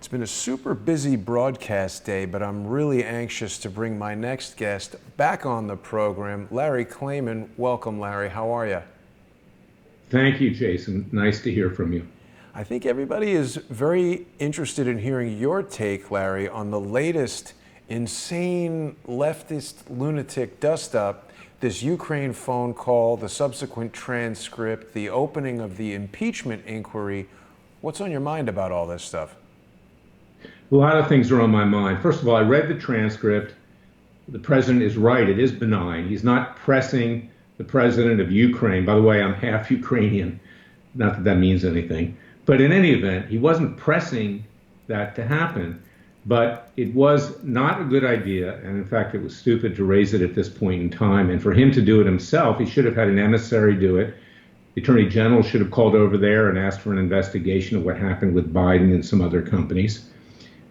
It's been a super busy broadcast day, but I'm really anxious to bring my next guest back on the program, Larry Klayman. Welcome, Larry. How are you? Thank you, Jason. Nice to hear from you. I think everybody is very interested in hearing your take, Larry, on the latest insane leftist lunatic dust-up, this Ukraine phone call, the subsequent transcript, the opening of the impeachment inquiry. What's on your mind about all this stuff? A lot of things are on my mind. First of all, I read the transcript. The president is right. It is benign. He's not pressing the president of Ukraine. By the way, I'm half Ukrainian. Not that that means anything. But in any event, he wasn't pressing that to happen. But it was not a good idea. And in fact, it was stupid to raise it at this point in time. And for him to do it himself, he should have had an emissary do it. The Attorney General should have called over there and asked for an investigation of what happened with Biden and some other companies.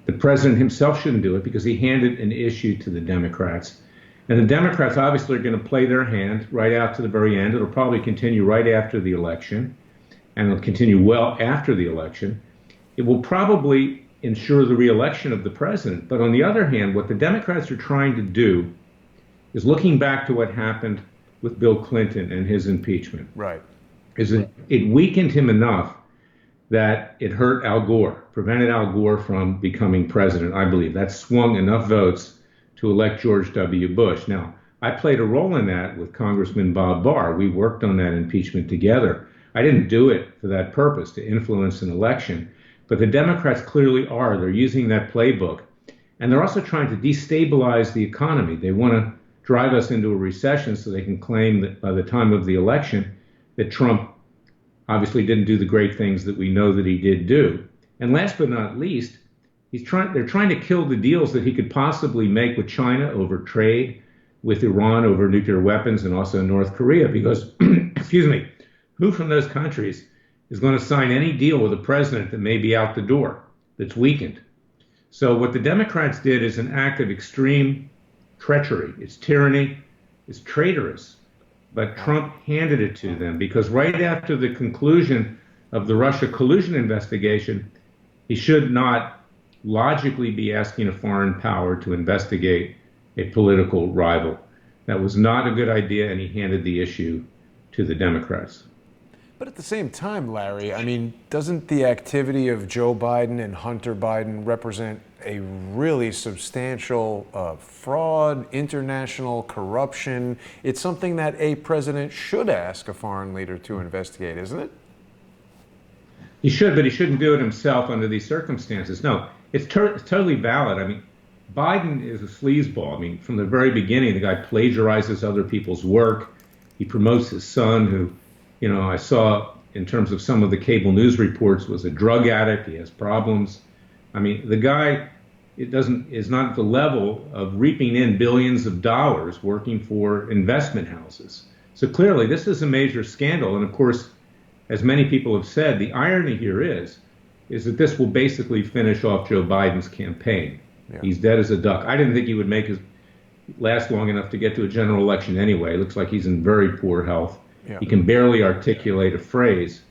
The president himself shouldn't do it because he handed an issue to the Democrats. And the Democrats obviously are going to play their hand right out to the very end. It'll probably continue right after the election, and it'll continue well after the election. It will probably ensure the reelection of the president. But on the other hand, what the Democrats are trying to do is looking back to what happened with Bill Clinton and his impeachment. Right. Is that it weakened him enough that it hurt Al Gore, prevented Al Gore from becoming president, I believe. That swung enough votes to elect George W. Bush. Now, I played a role in that with Congressman Bob Barr. We worked on that impeachment together. I didn't do it for that purpose, to influence an election. But the Democrats clearly are. They're using that playbook. And they're also trying to destabilize the economy. They want to drive us into a recession so they can claim that by the time of the election that Trump obviously didn't do the great things that we know that he did do. And last but not least, they're trying to kill the deals that he could possibly make with China over trade, with Iran over nuclear weapons, and also North Korea, because, excuse me, who from those countries is going to sign any deal with a president that may be out the door, that's weakened? So what the Democrats did is an act of extreme treachery. It's tyranny. It's traitorous. But Trump handed it to them because right after the conclusion of the Russia collusion investigation, he should not logically be asking a foreign power to investigate a political rival. That was not a good idea, and he handed the issue to the Democrats. But at the same time, Larry, I mean, doesn't the activity of Joe Biden and Hunter Biden represent a really substantial fraud, international corruption? It's something that a president should ask a foreign leader to investigate, isn't it? He should, but he shouldn't do it himself under these circumstances. No, it's totally valid. I mean, Biden is a sleazeball. I mean, from the very beginning, the guy plagiarizes other people's work. He promotes his son, who, you know, I saw in terms of some of the cable news reports, was a drug addict. He has problems. I mean, the guy is not at the level of reaping in billions of dollars working for investment houses. So clearly, this is a major scandal. And of course, as many people have said, the irony here is that this will basically finish off Joe Biden's campaign. Yeah. He's dead as a duck. I didn't think he would last long enough to get to a general election anyway. It looks like he's in very poor health. Yeah. He can barely articulate a phrase.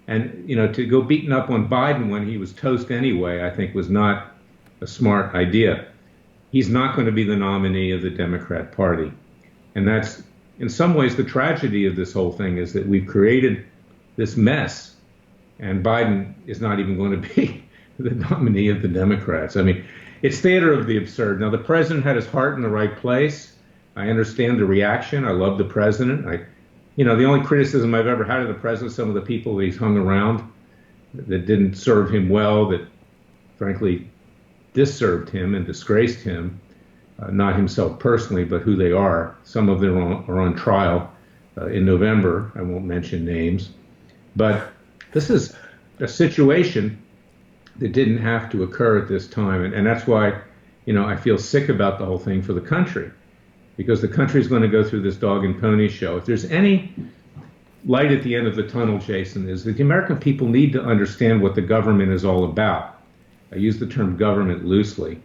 And, you know, to go beating up on Biden when he was toast anyway, I think was not a smart idea. He's not going to be the nominee of the Democrat Party. And that's, in some ways, the tragedy of this whole thing is that we've created this mess, and Biden is not even going to be the nominee of the Democrats. I mean, it's theater of the absurd. Now, the president had his heart in the right place. I understand the reaction. I love the president. You know, the only criticism I've ever had of the president, some of the people that he's hung around that didn't serve him well, that frankly disserved him and disgraced him, not himself personally, but who they are. Some of them are on trial in November. I won't mention names. But this is a situation that didn't have to occur at this time. And that's why, you know, I feel sick about the whole thing for the country. Because the country is going to go through this dog and pony show. If there's any light at the end of the tunnel, Jason, is that the American people need to understand what the government is all about. I use the term government loosely.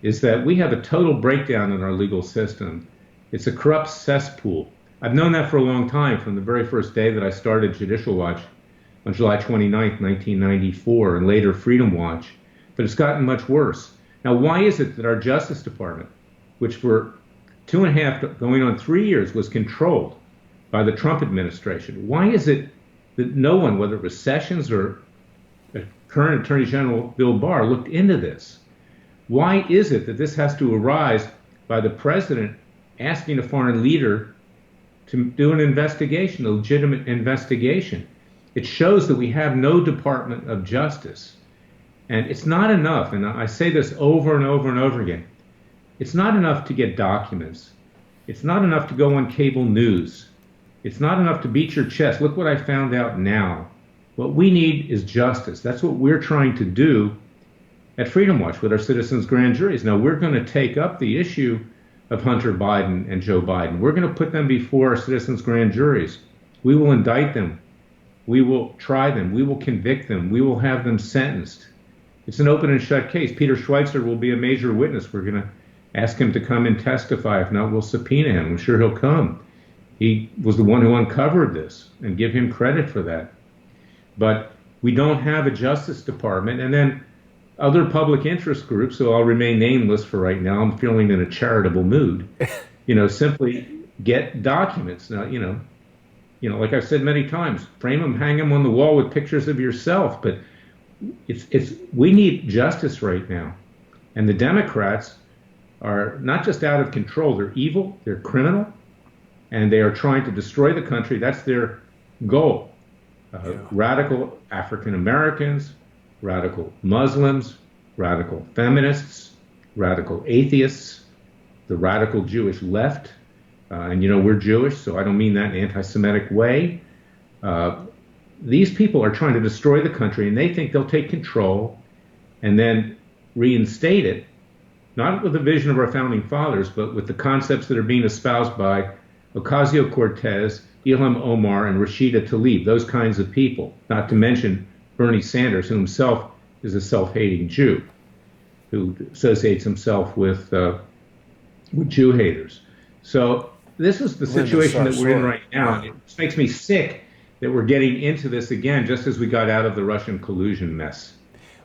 Is that we have a total breakdown in our legal system. It's a corrupt cesspool. I've known that for a long time, from the very first day that I started Judicial Watch on July 29th, 1994, and later Freedom Watch. but it's gotten much worse. Now, why is it that our Justice Department, which for 2.5 going on 3 years was controlled by the Trump administration, why is it that no one, whether it was Sessions or current Attorney General Bill Barr, looked into this? Why is it that this has to arise by the president asking a foreign leader to do an investigation, a legitimate investigation? It shows that we have no Department of Justice. And it's not enough, and I say this over and over and over again, it's not enough to get documents. It's not enough to go on cable news. It's not enough to beat your chest. Look what I found out now. What we need is justice. That's what we're trying to do at Freedom Watch with our citizens' grand juries. Now, we're going to take up the issue of Hunter Biden and Joe Biden. We're going to put them before our citizens' grand juries. We will indict them. We will try them. We will convict them. We will have them sentenced. It's an open and shut case. Peter Schweitzer will be a major witness. We're going to ask him to come and testify. If not, we'll subpoena him. I'm sure he'll come. He was the one who uncovered this, and give him credit for that. But we don't have a Justice Department. And then other public interest groups, so I'll remain nameless for right now, I'm feeling in a charitable mood, simply get documents. Now, like I've said many times, frame them, hang them on the wall with pictures of yourself. But we need justice right now. And the Democrats are not just out of control, they're evil, they're criminal, and they are trying to destroy the country. That's their goal. Radical African Americans, radical Muslims, radical feminists, radical atheists, the radical Jewish left. And we're Jewish, so I don't mean that in an anti-Semitic way. These people are trying to destroy the country, and they think they'll take control and then reinstate it, not with the vision of our founding fathers, but with the concepts that are being espoused by Ocasio-Cortez, Ilham Omar, and Rashida Tlaib, those kinds of people, not to mention Bernie Sanders, who himself is a self-hating Jew, who associates himself with Jew haters. So this is the situation that we're in right now. And it makes me sick that we're getting into this again, just as we got out of the Russian collusion mess.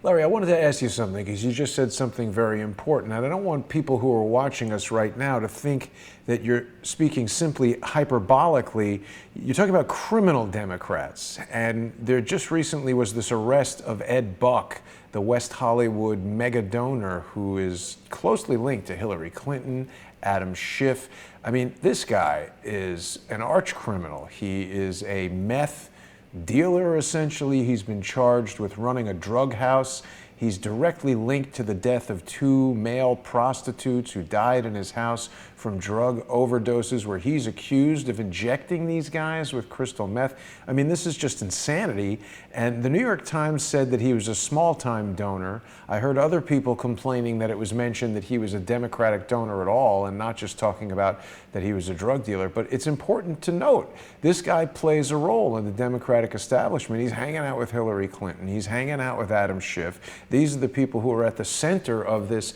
Larry, I wanted to ask you something, because you just said something very important. And I don't want people who are watching us right now to think that you're speaking simply hyperbolically. You're talking about criminal Democrats. And there just recently was this arrest of Ed Buck, the West Hollywood mega donor who is closely linked to Hillary Clinton, Adam Schiff. I mean, this guy is an arch criminal. He is a meth dealer, essentially. He's been charged with running a drug house. He's directly linked to the death of 2 male prostitutes who died in his house from drug overdoses, where he's accused of injecting these guys with crystal meth. I mean, this is just insanity. And the New York Times said that he was a small-time donor. I heard other people complaining that it was mentioned that he was a Democratic donor at all, and not just talking about that he was a drug dealer. But it's important to note, this guy plays a role in the Democratic establishment. He's hanging out with Hillary Clinton. He's hanging out with Adam Schiff. These are the people who are at the center of this,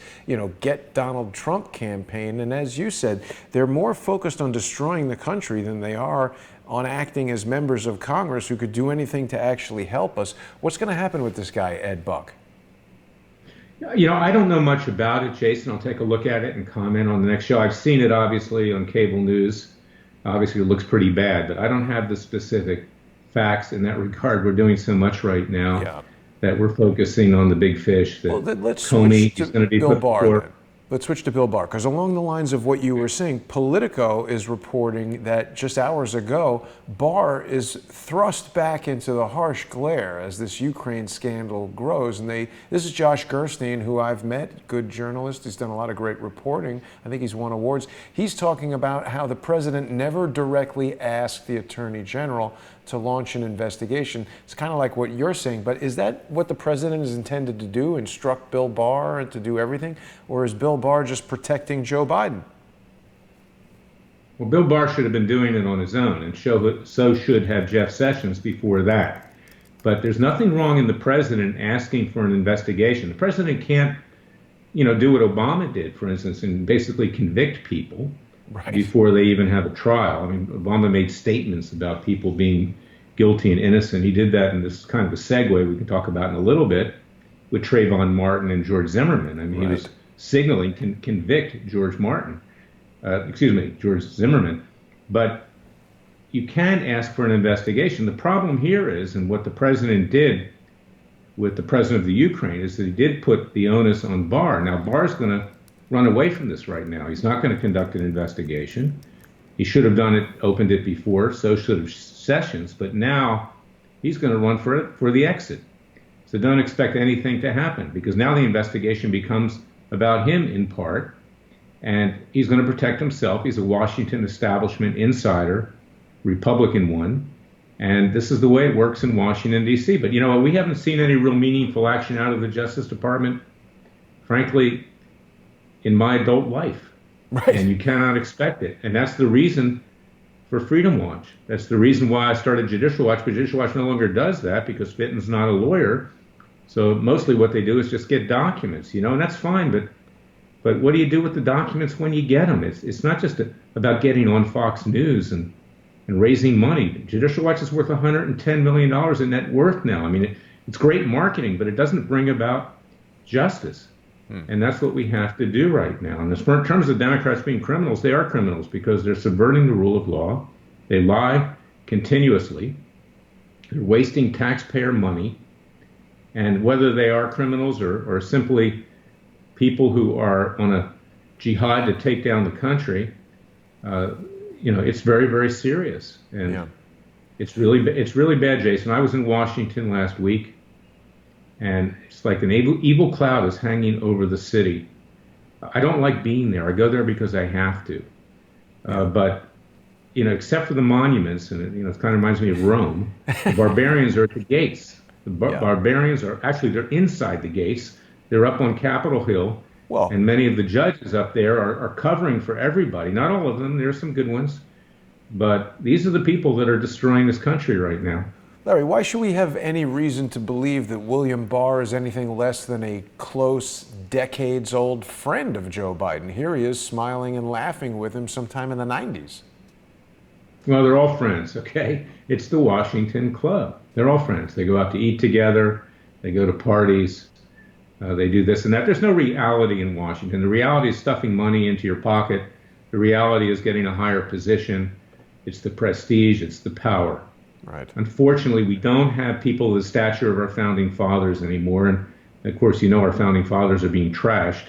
Get Donald Trump campaign. And as you said, they're more focused on destroying the country than they are on acting as members of Congress who could do anything to actually help us. What's going to happen with this guy, Ed Buck? I don't know much about it, Jason. I'll take a look at it and comment on the next show. I've seen it, obviously, on cable news. Obviously, it looks pretty bad, but I don't have the specific facts in that regard. We're doing so much right now that we're focusing on the big fish. That let's Comey switch is going to be Bill put Barr. before. Let's switch to Bill Barr, because along the lines of what you were saying, Politico is reporting that just hours ago, Barr is thrust back into the harsh glare as this Ukraine scandal grows. And this is Josh Gerstein, who I've met, good journalist. He's done a lot of great reporting. I think he's won awards. He's talking about how the president never directly asked the attorney general to launch an investigation. It's kind of like what you're saying, but is that what the president is intended to do, instruct Bill Barr and to do everything? Or is Bill Barr just protecting Joe Biden? Well, Bill Barr should have been doing it on his own, and so should have Jeff Sessions before that. But there's nothing wrong in the president asking for an investigation. The president can't, do what Obama did, for instance, and basically convict people before they even have a trial. I mean, Obama made statements about people being guilty and innocent. He did that, and this is kind of a segue we can talk about in a little bit. with Trayvon Martin and George Zimmerman. I mean, he Right. was signaling convict George Zimmerman. But you can ask for an investigation. The problem here is, and what the president did with the president of the Ukraine, is that he did put the onus on Barr. Now, Barr's going to run away from this right now. He's not going to conduct an investigation. He should have opened it before, so should have Sessions, but now he's going to run for the exit. So don't expect anything to happen, because now the investigation becomes about him in part, and he's going to protect himself. He's a Washington establishment insider, Republican one, and this is the way it works in Washington, D.C. But you know what? We haven't seen any real meaningful action out of the Justice Department, frankly, in my adult life. Right. And you cannot expect it. And that's the reason for Freedom Watch. That's the reason why I started Judicial Watch, but Judicial Watch no longer does that because Fitton's not a lawyer. So mostly what they do is just get documents, and that's fine. But what do you do with the documents when you get them? It's not just about getting on Fox News and raising money. Judicial Watch is worth $110 million in net worth now. I mean, it's great marketing, but it doesn't bring about justice. And that's what we have to do right now. And in terms of Democrats being criminals, they are criminals because they're subverting the rule of law. They lie continuously. They're wasting taxpayer money. And whether they are criminals or simply people who are on a jihad to take down the country, it's very, very serious. And it's really bad, Jason. I was in Washington last week, and it's like an evil cloud is hanging over the city. I don't like being there. I go there because I have to. But, except for the monuments, and it kind of reminds me of Rome, the barbarians are at the gates. The barbarians they're inside the gates. They're up on Capitol Hill. Well, and many of the judges up there are covering for everybody. Not all of them. There's some good ones. But these are the people that are destroying this country right now. Larry, why should we have any reason to believe that William Barr is anything less than a close, decades-old friend of Joe Biden? Here he is smiling and laughing with him sometime in the 90s. Well, they're all friends, okay? It's the Washington Club. They're all friends. They go out to eat together. They go to parties. They do this and that. There's no reality in Washington. The reality is stuffing money into your pocket. The reality is getting a higher position. It's the prestige. It's the power. Right. Unfortunately, we don't have people of the stature of our founding fathers anymore. And of course, our founding fathers are being trashed,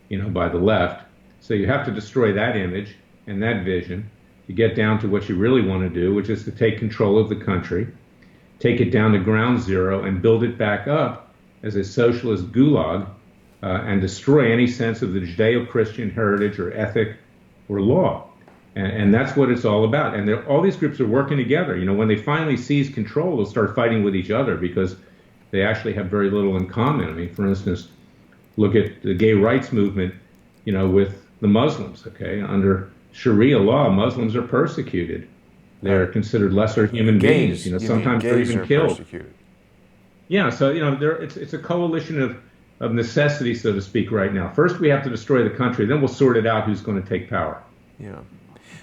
by the left. So you have to destroy that image and that vision to get down to what you really want to do, which is to take control of the country, take it down to ground zero and build it back up as a socialist gulag and destroy any sense of the Judeo-Christian heritage or ethic or law. And that's what it's all about. And all these groups are working together. When they finally seize control, they'll start fighting with each other because they actually have very little in common. I mean, for instance, look at the gay rights movement, with the Muslims, okay? Under Sharia law, Muslims are persecuted. They're considered lesser human beings. Sometimes they're even killed. Persecuted. Yeah, so, it's a coalition of necessity, so to speak, right now. First, we have to destroy the country. Then we'll sort it out who's going to take power. Yeah.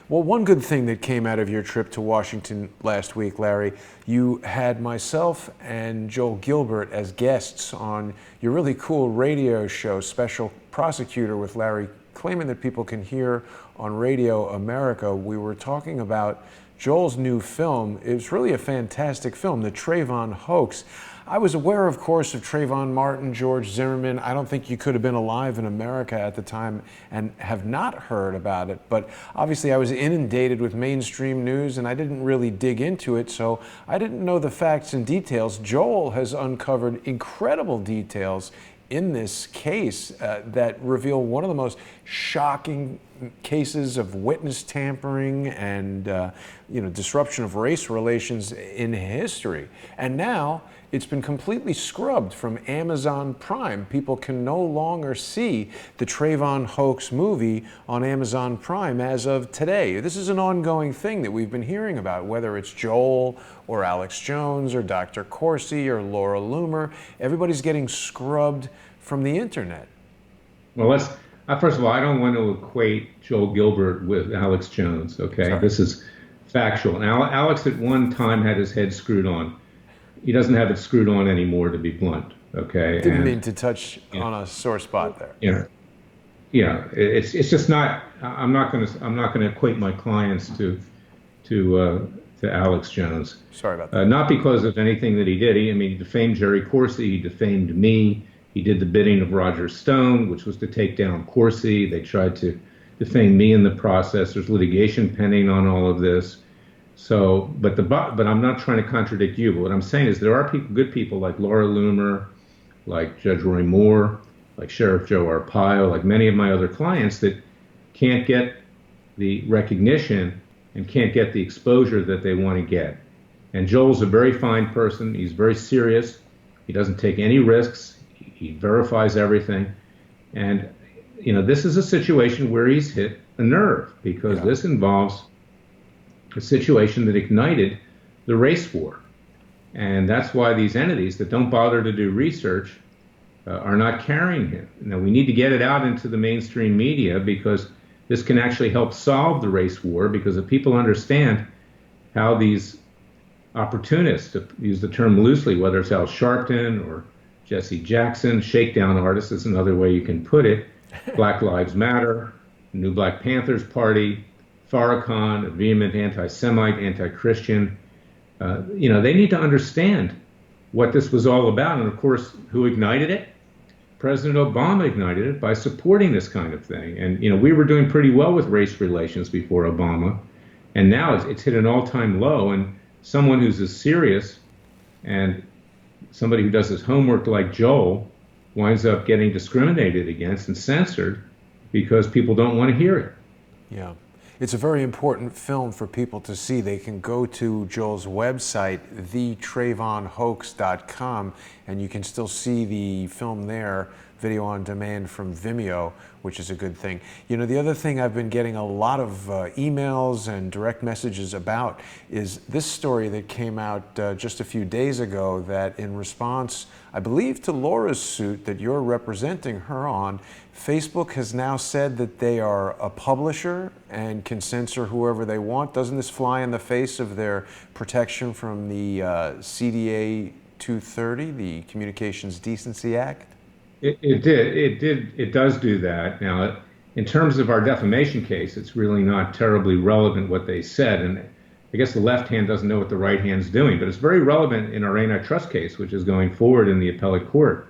Well, one good thing that came out of your trip to Washington last week, Larry, you had myself and Joel Gilbert as guests on your really cool radio show, Special Prosecutor with Larry Klayman, that people can hear on Radio America. We were talking about Joel's new film. It's really a fantastic film, The Trayvon Hoax. I was aware, of course, of Trayvon Martin, George Zimmerman. I don't think you could have been alive in America at the time and have not heard about it. But obviously I was inundated with mainstream news and I didn't really dig into it, so I didn't know the facts and details. Joel has uncovered incredible details in this case that reveal one of the most shocking cases of witness tampering and disruption of race relations in history. And now it's been completely scrubbed from Amazon Prime. People can no longer see the Trayvon Hoax movie on Amazon Prime as of today. This is an ongoing thing that we've been hearing about, whether it's Joel or Alex Jones or Dr. Corsi or Laura Loomer. Everybody's getting scrubbed from the internet. Well, first of all, I don't want to equate Joel Gilbert with Alex Jones, okay? Sorry. This is factual. And Alex at one time had his head screwed on. he doesn't have it screwed on anymore, to be blunt. Okay, Didn't and mean to touch on a sore spot there. It's just not. I'm not gonna equate my clients to Alex Jones. Sorry about that. Not because of anything that he did. He defamed Jerry Corsi. He defamed me. He did the bidding of Roger Stone, which was to take down Corsi. They tried to defame me in the process. There's litigation pending on all of this. So, but I'm not trying to contradict you. But what I'm saying is there are good people like Laura Loomer, like Judge Roy Moore, like Sheriff Joe Arpaio, like many of my other clients that can't get the recognition and can't get the exposure that they want to get. And Joel's a very fine person. He's very serious. He doesn't take any risks. He verifies everything. And, this is a situation where he's hit a nerve because this involves a situation that ignited the race war. And that's why these entities that don't bother to do research are not carrying him. Now, we need to get it out into the mainstream media because this can actually help solve the race war, because if people understand how these opportunists, to use the term loosely, whether it's Al Sharpton or Jesse Jackson, shakedown artists is another way you can put it, Black Lives Matter, New Black Panthers Party, Farrakhan, a vehement anti-Semite, anti-Christian, they need to understand what this was all about. And of course, who ignited it? President Obama ignited it by supporting this kind of thing. And, we were doing pretty well with race relations before Obama. And now it's hit an all-time low. And someone who's as serious and somebody who does his homework like Joel winds up getting discriminated against and censored because people don't want to hear it. Yeah. It's a very important film for people to see. They can go to Joel's website, thetrayvonhoax.com, and you can still see the film there, video on demand from Vimeo, which is a good thing. The other thing I've been getting a lot of emails and direct messages about is this story that came out just a few days ago, that in response, I believe, to Laura's suit that you're representing her on, Facebook has now said that they are a publisher and can censor whoever they want. Doesn't this fly in the face of their protection from the CDA 230, the Communications Decency Act? It does do that. Now, in terms of our defamation case, it's really not terribly relevant what they said. And I guess the left hand doesn't know what the right hand's doing, but it's very relevant in our antitrust case, which is going forward in the appellate court,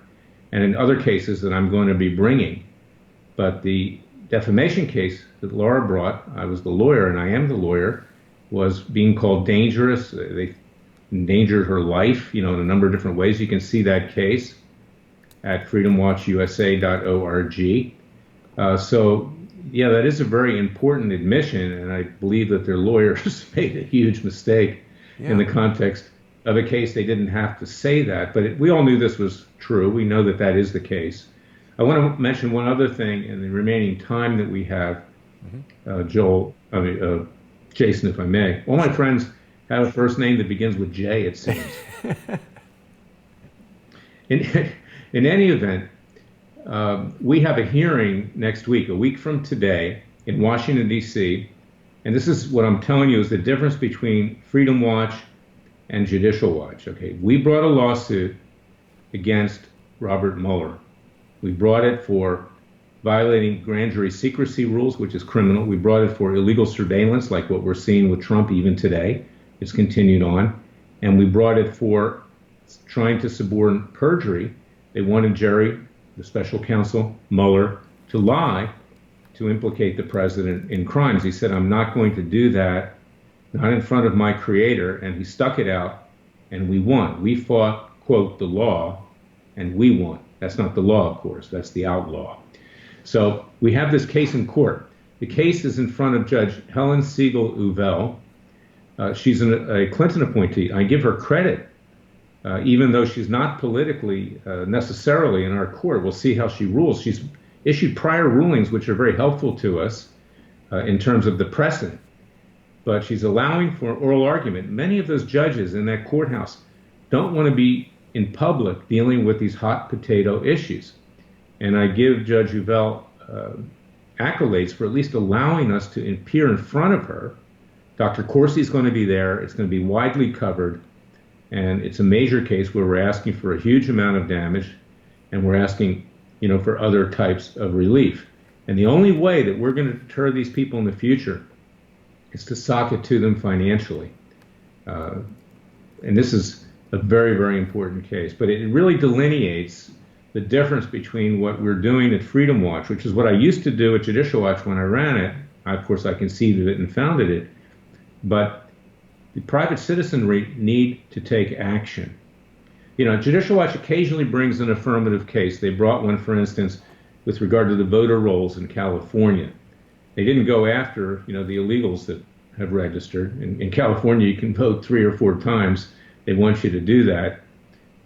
and in other cases that I'm going to be bringing. But the defamation case that Laura brought, I was the lawyer and I am the lawyer, was being called dangerous. They endangered her life, in a number of different ways. You can see that case at freedomwatchusa.org. That is a very important admission, and I believe that their lawyers made a huge mistake in the context of a case. They didn't have to say that, but we all knew this was true. We know that that is the case. I want to mention one other thing in the remaining time that we have, Jason, if I may. All my friends have a first name that begins with J, it seems. In any event, we have a hearing next week, a week from today, in Washington, D.C., and this is what I'm telling you is the difference between Freedom Watch and Judicial Watch. Okay, we brought a lawsuit against Robert Mueller. We brought it for violating grand jury secrecy rules, which is criminal. We brought it for illegal surveillance, like what we're seeing with Trump even today. It's continued on. And we brought it for trying to suborn perjury. They wanted Jerry, the special counsel, Mueller, to lie to implicate the president in crimes. He said, I'm not going to do that, not in front of my creator. And he stuck it out, and we won. We fought, quote, the law, and we won. That's not the law, of course. That's the outlaw. So we have this case in court. The case is in front of Judge Helen Siegel-Uvel. She's a Clinton appointee. I give her credit, even though she's not politically necessarily in our court. We'll see how she rules. She's issued prior rulings which are very helpful to us in terms of the precedent. But she's allowing for oral argument. Many of those judges in that courthouse don't want to be in public dealing with these hot potato issues. And I give Judge Uvel accolades for at least allowing us to appear in front of her. Dr. Corsi is going to be there. It's going to be widely covered. And it's a major case where we're asking for a huge amount of damage, and we're asking, for other types of relief. And the only way that we're going to deter these people in the future is to sock it to them financially. And this is a very, very important case. But it really delineates the difference between what we're doing at Freedom Watch, which is what I used to do at Judicial Watch when I ran it. Of course, I conceived it and founded it. But the private citizenry need to take action. Judicial Watch occasionally brings an affirmative case. They brought one, for instance, with regard to the voter rolls in California. They didn't go after, the illegals that have registered. In California, you can vote 3 or 4 times. They want you to do that.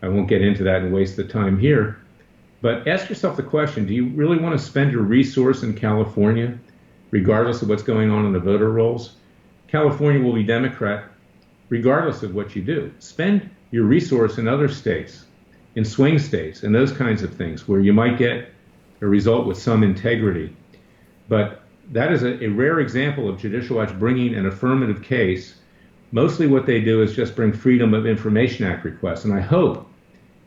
I won't get into that and waste the time here. But ask yourself the question, do you really want to spend your resource in California, regardless of what's going on in the voter rolls? California will be Democrat regardless of what you do. Spend your resource in other states, in swing states, and those kinds of things where you might get a result with some integrity. But that is a rare example of Judicial Watch bringing an affirmative case. Mostly what they do is just bring Freedom of Information Act requests. And I hope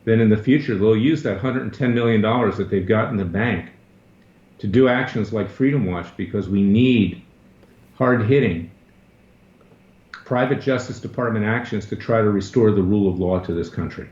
that in the future they'll use that $110 million that they've got in the bank to do actions like Freedom Watch, because we need hard-hitting private Justice Department actions to try to restore the rule of law to this country.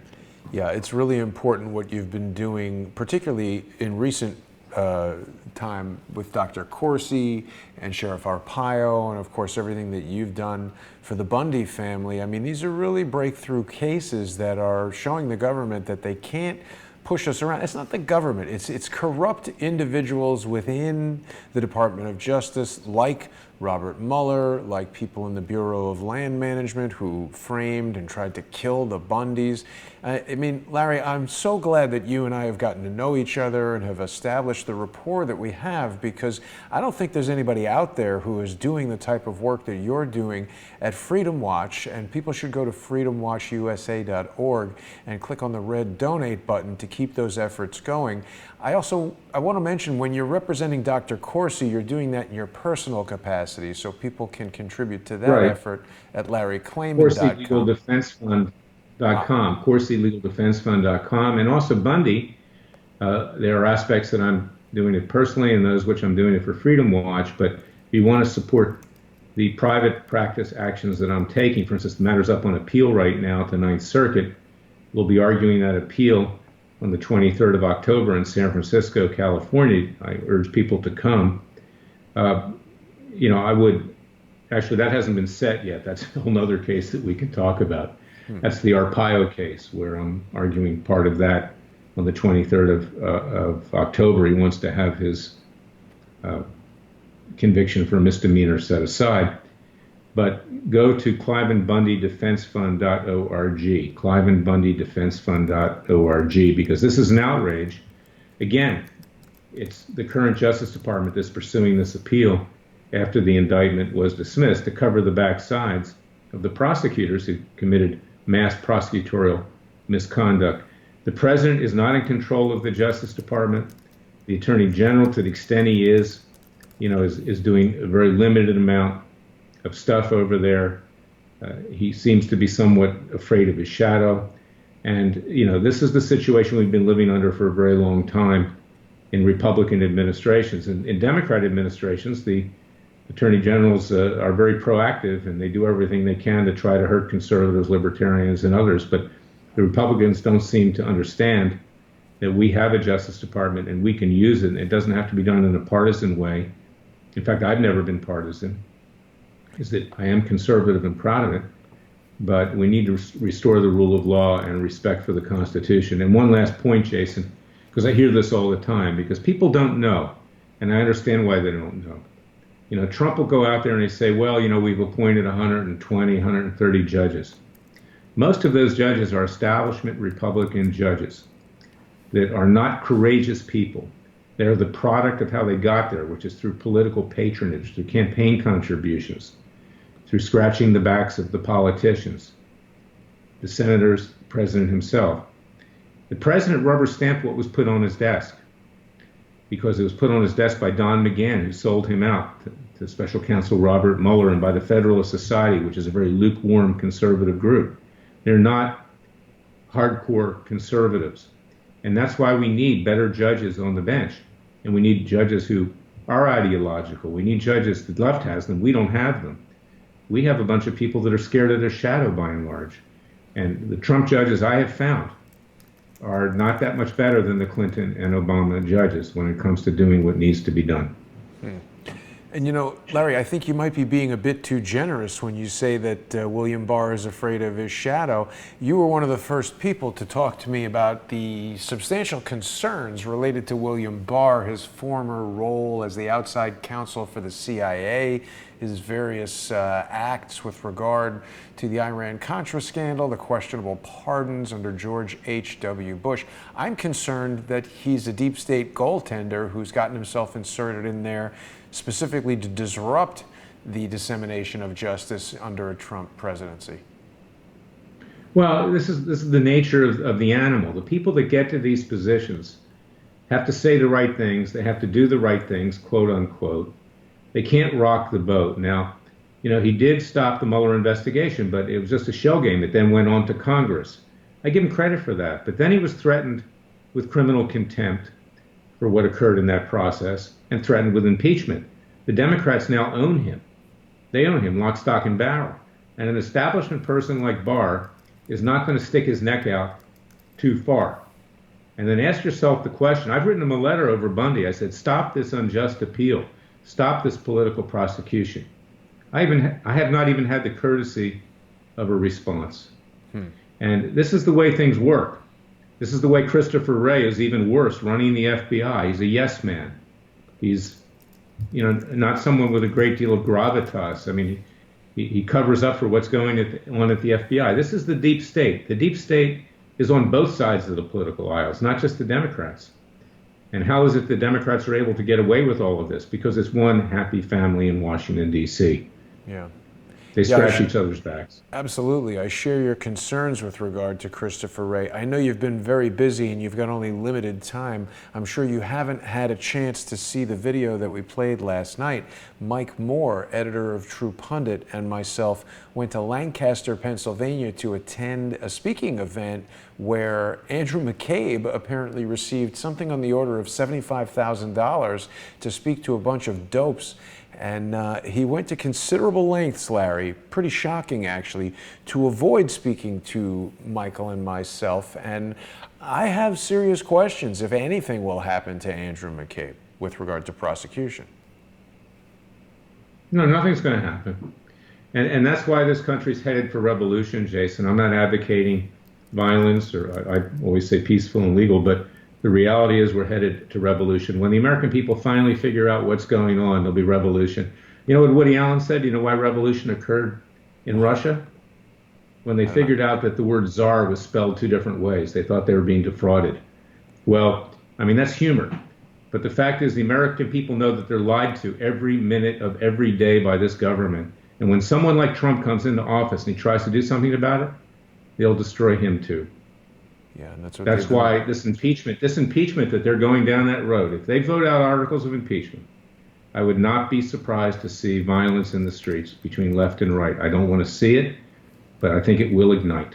Yeah, it's really important what you've been doing, particularly in recent time with Dr. Corsi and Sheriff Arpaio, and of course everything that you've done for the Bundy family. I mean, these are really breakthrough cases that are showing the government that they can't push us around. It's not the government, it's corrupt individuals within the Department of Justice, like Robert Mueller, like people in the Bureau of Land Management who framed and tried to kill the Bundys. I mean, Larry, I'm so glad that you and I have gotten to know each other and have established the rapport that we have, because I don't think there's anybody out there who is doing the type of work that you're doing at Freedom Watch, and people should go to freedomwatchusa.org and click on the red donate button to keep those efforts going. I want to mention, when you're representing Dr. Corsi, you're doing that in your personal capacity, so people can contribute to that effort at LarryKlayman.com. CorsiLegalDefenseFund.com, CorsiLegalDefenseFund.com, and also Bundy. There are aspects that I'm doing it personally and those which I'm doing it for Freedom Watch, but if you want to support the private practice actions that I'm taking, for instance, the matter's up on appeal right now at the Ninth Circuit. We'll be arguing that appeal on the 23rd of October in San Francisco, California. I urge people to come. I would, actually, that hasn't been set yet. That's a whole other case that we can talk about. That's the Arpaio case, where I'm arguing part of that on the 23rd of October. He wants to have his conviction for misdemeanor set aside. But go to ClymanBundyDefenseFund.org, ClymanBundyDefenseFund.org, because this is an outrage. Again, it's the current Justice Department that's pursuing this appeal after the indictment was dismissed to cover the backsides of the prosecutors who committed mass prosecutorial misconduct. The president is not in control of the Justice Department. The Attorney General, to the extent he is doing a very limited amount of stuff over there. He seems to be somewhat afraid of his shadow. And, this is the situation we've been living under for a very long time in Republican administrations. And in Democrat administrations, the attorney generals are very proactive, and they do everything they can to try to hurt conservatives, libertarians, and others. But the Republicans don't seem to understand that we have a Justice Department and we can use it. And it doesn't have to be done in a partisan way. In fact, I've never been partisan. Is that I am conservative and proud of it, but we need to restore the rule of law and respect for the Constitution. And one last point, Jason, because I hear this all the time, because people don't know, and I understand why they don't know. Trump will go out there and they say, well, we've appointed 120, 130 judges. Most of those judges are establishment Republican judges that are not courageous people. They're the product of how they got there, which is through political patronage, through campaign contributions, through scratching the backs of the politicians, the senators, the president himself. The president rubber stamped what was put on his desk, because it was put on his desk by Don McGahn, who sold him out to Special Counsel Robert Mueller, and by the Federalist Society, which is a very lukewarm conservative group. They're not hardcore conservatives. And that's why we need better judges on the bench. And we need judges who are ideological. We need judges, the left has them, we don't have them. We have a bunch of people that are scared of their shadow by and large. And the Trump judges I have found are not that much better than the Clinton and Obama judges when it comes to doing what needs to be done. And you know, Larry, I think you might be being a bit too generous when you say that William Barr is afraid of his shadow. You were one of the first people to talk to me about the substantial concerns related to William Barr, his former role as the outside counsel for the CIA, his various acts with regard to the Iran-Contra scandal, the questionable pardons under George H.W. Bush. I'm concerned that he's a deep state goaltender who's gotten himself inserted in there specifically to disrupt the dissemination of justice under a Trump presidency. Well, this is the nature of the animal. The people that get to these positions have to say the right things. They have to do the right things, quote unquote. They can't rock the boat. Now, you know, he did stop the Mueller investigation, but it was just a shell game that then went on to Congress. I give him credit for that. But then he was threatened with criminal contempt for what occurred in that process and threatened with impeachment. The Democrats now own him. They own him, lock, stock, and barrel. And an establishment person like Barr is not going to stick his neck out too far. And then ask yourself the question. I've written him a letter over Bundy. I said, stop this unjust appeal. Stop this political prosecution. I have not even had the courtesy of a response. And this is the way things work. This is the way Christopher Wray is even worse, running the FBI. He's a yes man. He's, you know, not someone with a great deal of gravitas. I mean, he covers up for what's going on at the FBI. This is the deep state. The deep state is on both sides of the political aisles, not just the Democrats. And how is it the Democrats are able to get away with all of this? Because it's one happy family in Washington, D.C. Yeah. They scratch each other's backs. Absolutely. I share your concerns with regard to Christopher Wray. I know you've been very busy and you've got only limited time. I'm sure you haven't had a chance to see the video that we played last night. Mike Moore, editor of True Pundit, and myself went to Lancaster, Pennsylvania to attend a speaking event where Andrew McCabe apparently received something on the order of $75,000 to speak to a bunch of dopes. And he went to considerable lengths, Larry, pretty shocking actually, to avoid speaking to Michael and myself. And I have serious questions if anything will happen to Andrew McCabe with regard to prosecution. No, nothing's going to happen. And that's why this country's headed for revolution, Jason. I'm not advocating violence, or I always say peaceful and legal, but the reality is we're headed to revolution. When the American people finally figure out what's going on, there'll be revolution. You know what Woody Allen said? You know why revolution occurred in Russia? When they figured out that the word czar was spelled two different ways. They thought they were being defrauded. Well, I mean, that's humor. But the fact is the American people know that they're lied to every minute of every day by this government. And when someone like Trump comes into office and he tries to do something about it, they'll destroy him too. Yeah, and that's why this impeachment that they're going down that road, if they vote out articles of impeachment, I would not be surprised to see violence in the streets between left and right. I don't want to see it, but I think it will ignite.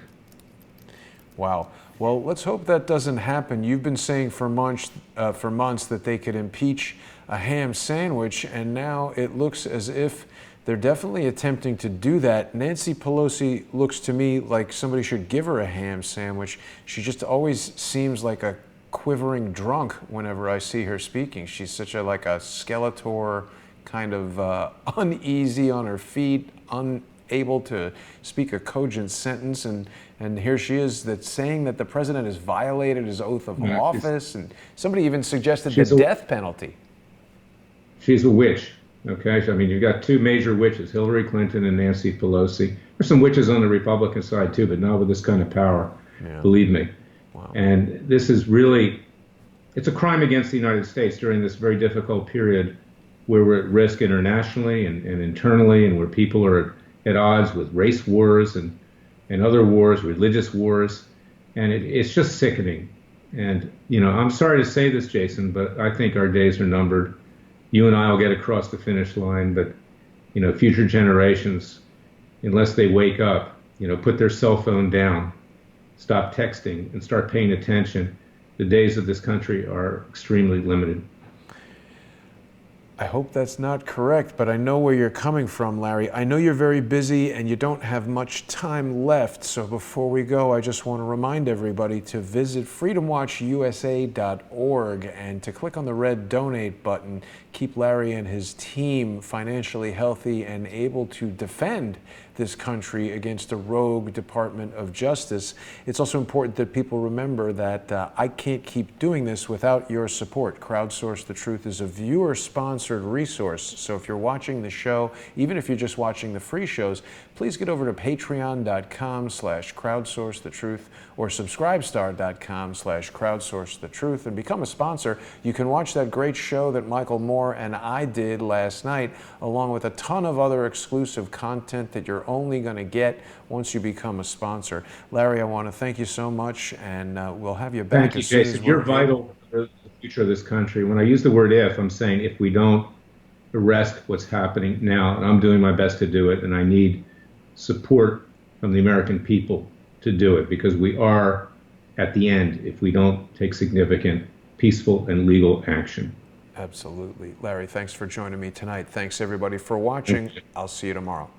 Wow. Well, let's hope that doesn't happen. You've been saying for months that they could impeach a ham sandwich, and now it looks as if they're definitely attempting to do that. Nancy Pelosi looks to me like somebody should give her a ham sandwich. She just always seems like a quivering drunk whenever I see her speaking. She's such a like a Skeletor, kind of uneasy on her feet, unable to speak a cogent sentence, and here she is saying that the president has violated his oath of office, and somebody even suggested the death penalty. She's a witch. Okay, so, I mean, you've got two major witches, Hillary Clinton and Nancy Pelosi. There's some witches on the Republican side too, but not with this kind of power, believe me. Wow. And this is really, it's a crime against the United States during this very difficult period where we're at risk internationally and internally, and where people are at odds with race wars and other wars, religious wars. And it's just sickening. And, you know, I'm sorry to say this, Jason, but I think our days are numbered. You and I will get across the finish line, but, you know, future generations, unless they wake up, put their cell phone down, stop texting, and start paying attention, the days of this country are extremely limited. I hope that's not correct, but I know where you're coming from, Larry. I know you're very busy and you don't have much time left. So before we go, I just want to remind everybody to visit freedomwatchusa.org and to click on the red donate button. Keep Larry and his team financially healthy and able to defend this country against a rogue Department of Justice. It's also important that people remember that I can't keep doing this without your support. Crowdsource The Truth is a viewer-sponsored resource. So if you're watching the show, even if you're just watching the free shows, please get over to patreon.com/crowdsourcethetruth or subscribestar.com/crowdsourcethetruth and become a sponsor. You can watch that great show that Michael Moore and I did last night, along with a ton of other exclusive content that you're only going to get once you become a sponsor. Larry, I want to thank you so much, and we'll have you back. Thank you, Jason. You're vital for the future of this country. When I use the word if, I'm saying if we don't arrest what's happening now, and I'm doing my best to do it, and I need support from the American people to do it, because we are at the end if we don't take significant, peaceful, and legal action. Absolutely. Larry, thanks for joining me tonight. Thanks, everybody, for watching. I'll see you tomorrow.